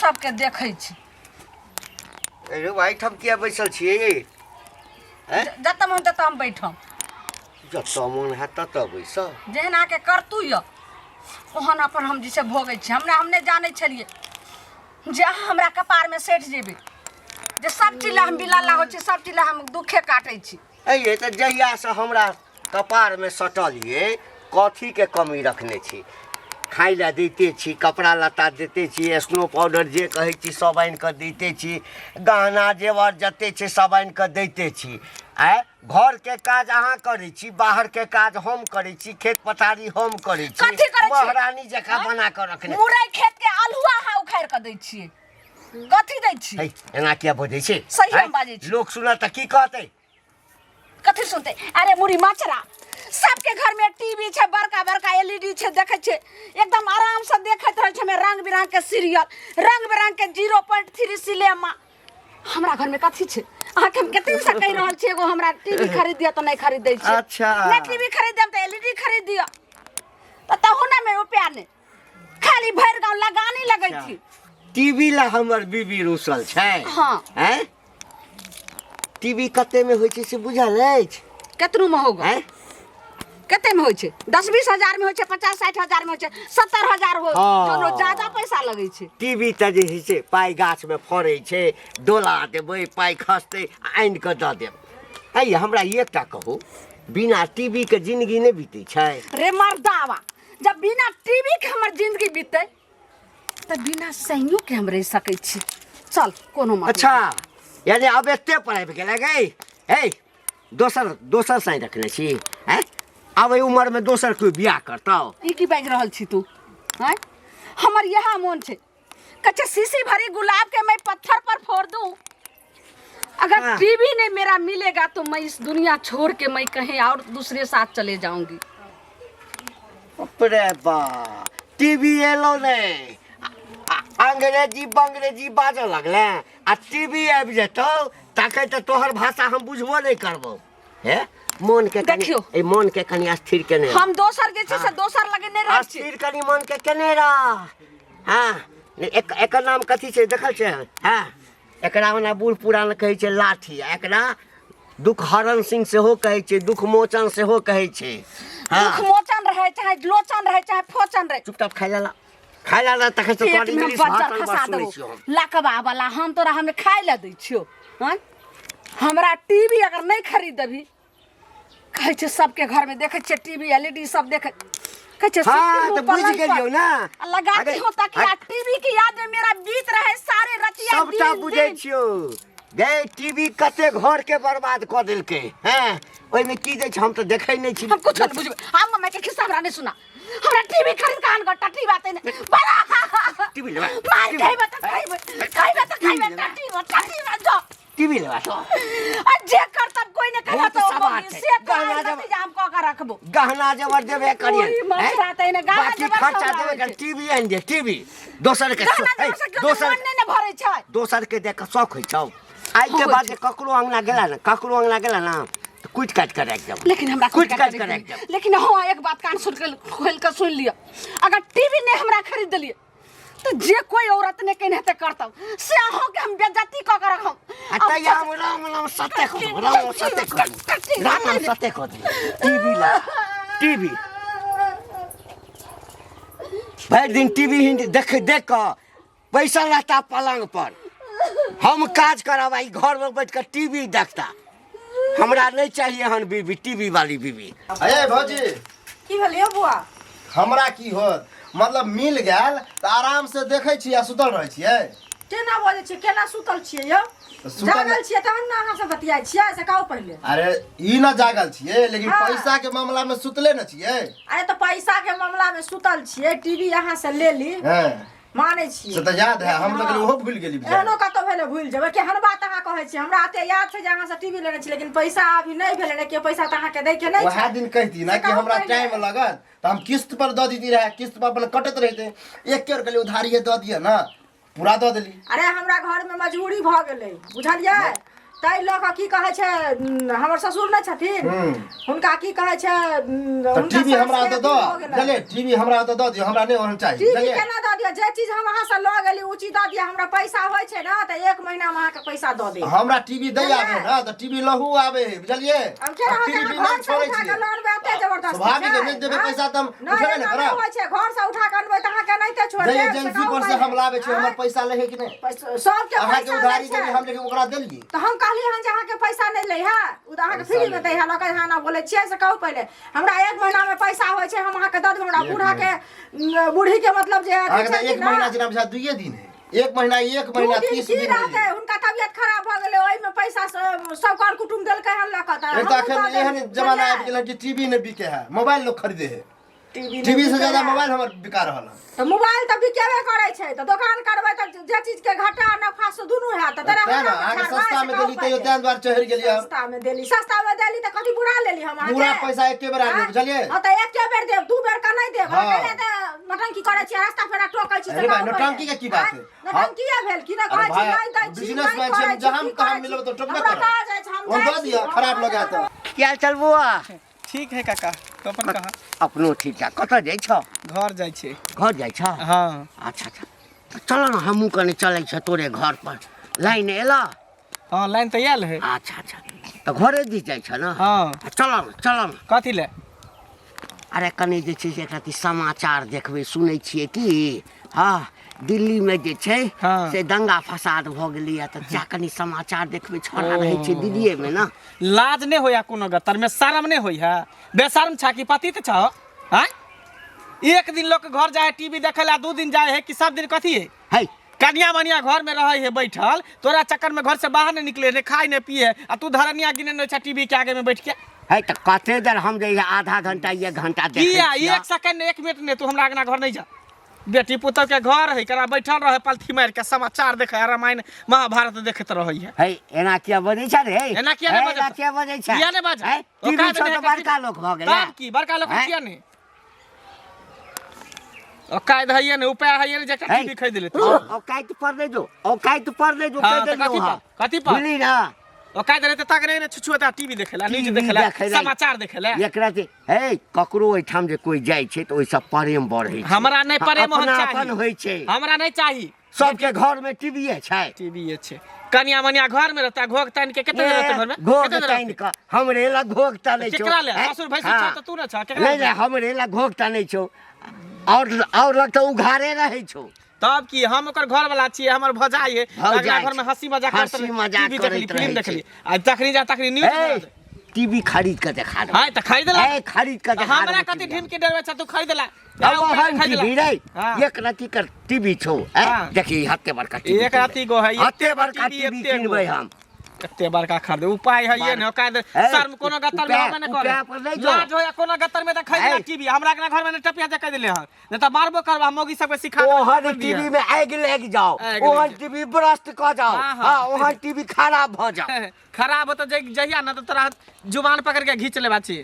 सबके देखै छी। अरे भाई ठम किया बैसल छिए जतम हम ततम बैठम जत मन है तत बैस जेहना के करतू य ओहन अपन हम जिसे भोगै छी। हमने जानै छलिए जे हमरा कपार में सेठ जेबे जे सब चीज हम बिलाला हो छी, सब चीज हम दुखे काटै छी। अये त जहिया से हमरा कपार में सटल ये कथी के कमी रखने छी? खाई ला देते छी, कपड़ा लत्ता देते छी, स्नो पाउडर जे कहै छी सब आनि कऽ देते छी, गहना जेवर जते छै सब आनि कऽ देते छी। आय घर के काज अहाँ करै छी, बाहर के काज हम करै छी, खेत पथारी हम करै छी। कथी करै छी? महारानी जकाँ बना कऽ रखने मुरई खेत के अलहुआ हा उखाड़ कऽ दै छियै। कथी दै छी? है एना किया बोलै छै? सही हम बाजै छी। लोग सुनत त की कहतै? कथी सुनते? अरे मुरी मचरा सबके घर में टीवी छे, बड़का बड़का एलईडी छे, देखे छे एकदम आराम से देखत रहे छे में रंग बिरंग के सीरियल, रंग बिरंग के 0.3 सिनेमा। हमरा घर में कथी छे? अहाँ के हम कते से कह रहल छी एगो हमरा टीवी खरीद दिया तो नहीं खरीद दै छी। अच्छा नहीं टीवी खरीद देम तो एलईडी खरीद दिया तो तहुना में रुपया ने खाली भर गांव लगानी लगै थी। टीवी ला हमर बीबी रुसल छै। हां हैं टीवी कते में होय छै से बुझल अछि? केतनु में होगा? हैं कते में होय छे? 10-20 हजार में होय छे, 50-60 हजार में होय छे, 70 हजार हो दोनों ज्यादा पैसा लगै छे। टीवी त जे है से पाई गाछ में फड़ै छै, डोला देबै पाई खसतै आनि कऽ दऽ देब। आइ हमरा एकटा कहू, बिना टीवी के जिंदगी नहीं बीते छै? रे मर्दावा, जब बिना टीवी के हमर जिंदगी बीते त बिना सैनियो के हम रह सकै छी। चल कोनो मत। अच्छा यानी अब एते पढ़ाई गेलै गई हे दोसर साई रखने छी हैं? अब एहि उम्र में दोसर कोई बियाह करतौ? ई की बाज रहल छी तू? हैं हमर यहा मन छे कच्चे सीसी भरी गुलाब के मैं पत्थर पर फोड़ दूं। अगर टीवी नहीं मेरा मिलेगा तो मैं इस दुनिया छोड़ के मैं कहीं और दूसरे साथ चले जाऊंगी। अरे बा टीवी एलो ने अंग्रेजी बंग्रेजी बाजऽ लगले आ टीवी आबि जेतौ ताके तो तोहर भाषा हम बुझबो नहीं करबो। हे मन के देखियो ए मन के कनी अस्थिर केने हम दोसर जे छै से दोसर लगे नहीं रह छी। अस्थिर कनी मन के केने रह। हां एक नाम कथी छै देखल छै? हां एकरा ओना बूढ़ पुरान कहै छै लाठी, एकरा दुख हरण सिंह सेहो कहै छै, दुख मोचन सेहो कहै छै। दुख मोचन रहे चाहे लोचन रहे चाहे फोचन रहे। चुपचाप खाइ ला तखन से तोरी इंग्लिश भाषा खसा सुनै दो छियो हम। लकवा वाला हम तोरा हमें खाइ ला दै छियो। हैं हमरा टीवी अगर नहीं खरीद देबी कहै छै सबके घर में देखे छे टीवी एलईडी सब देखे कहै छे। हां तो बुझ गेलियो ना लगाती हो ताकि टीवी की याद में मेरा बीत रहे सारे रतिया दिन। सबटा बुझै छियो गे टीवी कते घर के बर्बाद क देलके हैं? ओइ में की दै छै हम तो देखै नहीं छी। हम कुछ नहीं बुझबे। हम मम्मी के खिस्सा हमरा नहीं सुना। हमरा टीवी खरीद कान का टटी बात नहीं बड़ा टीवी लेबा मार खाइबे त खाइबे टटी मत जो टीवी लेबा तो जे कर तब कोई ने कहत तो से गहना जब हम क के रखबो। गहना जबर देबे करिए मछराते ने गहना बाकी खर्चा देबे कर टीवी आन दे। टीवी दोसर के दोसर ने भरै छै। दोसर के देख शौक होइ छौ। आई के बाद ककरो अंगना गेला ना तो कुछ काट कर रख दे। लेकिन हमरा कुछ काट कर रख दे। लेकिन हां एक बात कान सुन के खोल के सुन लियो, अगर टीवी ने हमरा खरीद देलिए तो जे कोई औरत ने कहने ते करतौ से अहों के हम बेइज्जती क के रखम। अतया राम सत्य को टीवी ला टीवी भर दिन टीवी देख पैसा रहता पलंग पर। हम काज करवाई घर में बैठ कर टीवी देखता। हमरा नहीं चाहिए हन बीबी टीवी वाली बीबी। अरे भौजी की भेलियो बुआ? हमरा की होत मतलब मिल गेल त आराम से देखै छी आ सुतल रहै छियै। केना बोलै छी? केना सुतल छियै यौ? जागल छियै तहन ना अहाँ से बतियाइ छियै से कहू पहिले। अरे ई ना जागल छियै लेकिन पैसा के मामला में सुतले न छियै। अरे तो पैसा के मामला में सुतल छियै, टीवी यहाँ से ले ली हां माने छियै से त याद है हम लोग ओहो भूल गेली। एहनो कतो भेले भूल जेबै केहन बात अहाँ कहै छी? हमरा आते याद छै जे अहाँ से टीवी लेने छी लेकिन पैसा अभी नहीं भेले ने के पैसा त अहाँ के दै के नहीं छै। वह दिन कहती ना कि हमरा टाइम लगत त हम किस्त पर द दीती रहे, किस्त पर अपन कटत रहते। एक के कहली उधारी द दिए ना पूरा द देली। अरे हमरा घर में मजबूरी भ गेलै बुझलियै त ताई लोग की कहे छे हमर ससुर न छथिन हुनका की कहे छे टीवी हमरा त दो चले टीवी हमरा त दो दियो हमरा नै ओहन चाहिए टीवी केना द दियो जे चीज हम अहाँ से ल गेली उ चीज द दियो हमरा पैसा होय छे ना त 1 महीना में अहाँ के पैसा द दे हमरा टीवी दै आबे ना त टीवी लहू आबे बुझलिए टीवी नै छोड़ै छी भाभी के नै देबे पैसा त हम उठबे नै करब होय छे घर से उठा के अनबै त अहाँ के नै ते छोड़ दे एजेंसी पर से हम लाबे छी हमर पैसा ले है कि नै सब के अहाँ के उधारी देबे हम लेके ओकरा देलिए त हम कहली हन जे अहाँ के पैसा नै ले है उ अहाँ के फ्री में दै है लगे हां ना बोले छियै से कहू पहले हमरा 1 महीना में पैसा होय छे हम अहाँ के द देब हमरा बूढ़ा के बूढ़ी के मतलब जे अहाँ के 1 महीना जिना बुझा 2 दिन है 1 महीना 30 दिन रहते उनका तबियत खराब भ गेले ओइ में पैसा सब कर कुटुंब देल के हल्ला कहता एक अखन एहन जमाना आबि गेल कि टीवी नै बिके है मोबाइल लोग खरीदे है टीवी से ज्यादा मोबाइल हमर बिका रहल है तो मोबाइल तो बिकेबे करे छै तो दुकान करबै त जे चीज के घाटा नफा से दुनु है त तेरा आगे सस्ता में देली त तें द्वार चढ़ गेली हम सस्ता में देली त कथि बुरा लेली हम अहाँ पूरा पैसा एके बेर आबे बुझलिए हां त एके बेर देब दू बेर का नै देब पहले त नटंकी करे छी रास्ता फेरा टोकै छी अरे भाई नटंकी के की बात है नटंकी भेल कि न कहै छी नै दै छी बिजनेसमैन छै जहां तहां मिलबे त टोकबे कर ओ दो दिया खराब लगा त क्या चलबो ठीक है काका तो अपन कहा अपनो ठीक है कत जाय छ घर जाय छे घर जाय छ हां अच्छा अच्छा चलो ना हमहू कने चलै छ तोरे घर पर लाइन एला हां लाइन तो आयल है अच्छा अच्छा तो घरे दिस जाय छ ना हां चलो ना कथि ले अरे कने जे छै से एकटा समाचार देखबै सुनै छियै कि हां दिल्ली में जे छै से दंगा फसाद भ गेलै त जा कनी समाचार देखबै छोड़ा रहै छै दिल्लीए में ना लाज नै होया कोनो गतर में शर्म नै होई है बेशर्म छा कि पति त छ हैं एक दिन लोग घर जाए टीवी देखला 2 दिन जाए है कि सब दिन कथि है कन्या मनिया घर में रहे है बैठल तोरा चक्कर में घर से बाहर नहीं निकले रे खाए नहीं पिए आ तू धरनिया गिने न छ टीवी के आगे में बैठ के है त कते देर हम जे आधा घंटा 1 घंटा देखे किया 1 सेकंड 1 मिनट ने तू हमरा आगना घर नहीं जा बेटी पुतौ के घर है करा बैठल रहे पलथी मार के समाचार देखे रामायण महाभारत देखत रही है एना किया बजै छ रे एना किया नै बजै किया बजै छ किया नै बजै टीवी छ त बड़का लोग भ गेलै तब की बड़का लोग किया नै ओ कायद है ने उपाय है ने जटा टीवी खरीद ले ओ कायद पर ले जो कह दे कथि पर भूली ना ओ कायद रे त तक रे छुछुता टीवी देखेला न्यूज देखेला समाचार देखेला एकरा से हे ककरो ओइठाम जे कोई जाय छै त ओइ सब प्रेम बढ़ै छै हमरा नै प्रेम होय छै अपन होय छै हमरा नै चाही सबके घर में टीवी छै टीवी छै कन्या मनिया घर में रहता घोग तान के केते रहते घर में घोग तान के हमरे ला घोग तानै छौ केकरा ले ससुर भैंस छ त तू न छ केकरा नै हमरे ला घोग तानै छौ और लगता उघारे रहै छौ तब की हम ओकर घर वाला छियै हमर भजाई है अगला घर में हंसी मजाक करत फिल्म देखली आ तखनी जा तखनी न्यूज टीवी खरीद के देखा दे हां त खरीदला खरीद के देखा हमरा कथि ढिम के डरवे छ तू खरीदला टीवी रे एक राती कर टीवी छौ देखी हत्ते बड़का टीवी एक राती गो है हत्ते बड़का टीवी किनबै हम कते बड़का खरीद उपाय है ये न कायद शर्म कोनो गत्तर में होबे न करे लाज होया कोनो गत्तर में त खरीदला टीवी हमरा के घर में टपिया दे देले ह न त मारबो करबा मोगी सब के सिखा ओहन टीवी में आग लग जाओ ओहन टीवी ब्रस्ट क जाओ हां ओहन टीवी खराब भ जाओ खराब हो तो जहिया न तो तोरा जुबान पकड़ के घींच लेबा छी